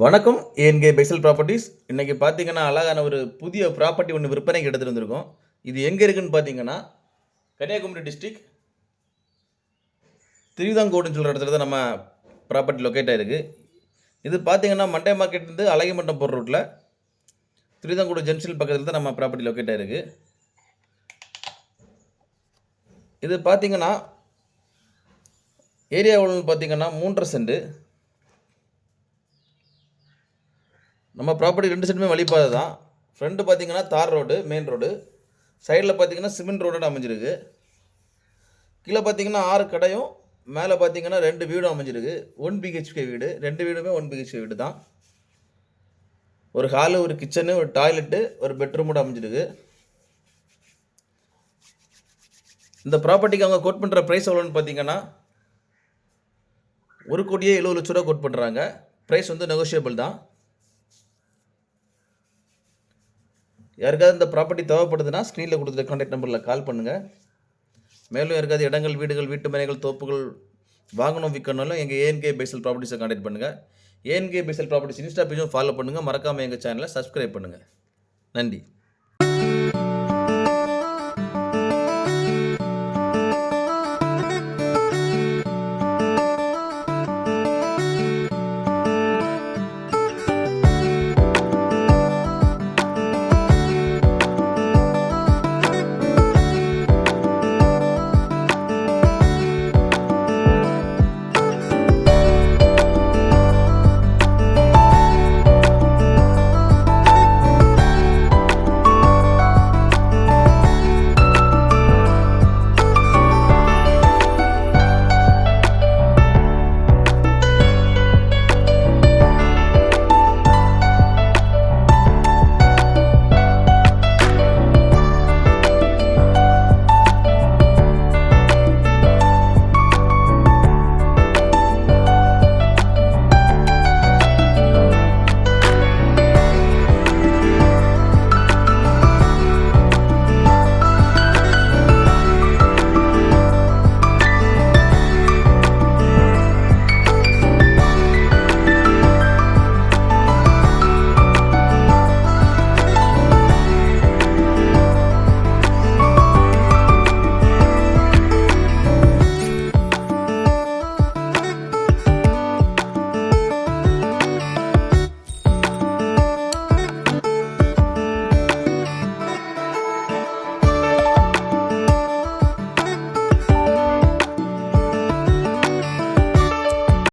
வணக்கம் ஏஎன்கே Bessel properties. இன்னைக்கு பார்த்தீங்கன்னா, அழகான ஒரு புதிய ப்ராப்பர்ட்டி ஒண்ணு விற்பனைக்கு எடுத்துட்டு வந்திருக்கோம். இது எங்க இருக்குன்னு பார்த்தீங்கன்னா, கன்னியாகுமரி டிஸ்ட்ரிக்ட் திருவிதாங்கோடுன்னு சொல்ற இடத்துல தான் நம்ம ப்ராப்பர்ட்டி லொக்கேட் ஆயிருக்கு. இது பார்த்தீங்கன்னா, மண்டே மார்க்கெட்லேருந்து அழகிமண்டம் போற ரூட்ல திருவிதாங்கோடு ஜங்ஷன் பக்கத்துல தான் நம்ம ப்ராப்பர்ட்டி லொக்கேட் ஆயிருக்கு. இது பார்த்தீங்கன்னா, ஏரியா எவ்வளோன்னு பார்த்தீங்கன்னா 3 1/2 சென்ட். நம்ம ப்ராப்பர்ட்டி 2 சைடுமே வழிப்பாதை தான். ஃப்ரண்ட் பார்த்தீங்கன்னா தார் ரோடு, மெயின் ரோடு. சைடில் பார்த்தீங்கன்னா சிமெண்ட் ரோடு அமைஞ்சிருக்கு. கீழே பார்த்தீங்கன்னா 6 கடையும், மேலே பார்த்தீங்கன்னா 2 வீடும் அமைஞ்சிருக்கு. 1 பிஹெச்கே வீடு. 2 வீடுமே 1 பிஹெச்கே வீடு தான். ஒரு ஹாலு, ஒரு கிச்சனு, ஒரு டாய்லெட்டு, ஒரு பெட்ரூமோட அமைஞ்சிருக்கு. இந்த ப்ராப்பர்ட்டிக்கு அவங்க கோட் பண்ணுற ப்ரைஸ் எவ்வளோன்னு பார்த்தீங்கன்னா 1,70,00,000 கோட் பண்ணுறாங்க. ப்ரைஸ் வந்து நெகோஷியபிள் தான். யாருக்காவது இந்த ப்ராப்பர்ட்டி தேவைப்படுதுன்னா ஸ்க்ரீனில் கொடுத்துருக்க கான்டாக்ட் நம்பரில் கால் பண்ணுங்கள். மேலும் யாருக்காவது இடங்கள், வீடுகள், வீட்டு மனைகள், தோப்புகள் வாங்கணும் விற்கணும்னாலும் எங்கள் ஏஎன்கே பெசல் ப்ராப்பர்ட்டிஸை கான்டாக்ட் பண்ணுங்கள். ஏஎன்கே பெசல் ப்ராப்பர்ட்டிஸ் இன்ஸ்டா பேஜும் ஃபாலோ பண்ணுங்கள். மறக்காமல் எங்கள் சேனலை சப்ஸ்கிரைப் பண்ணுங்கள். நன்றி.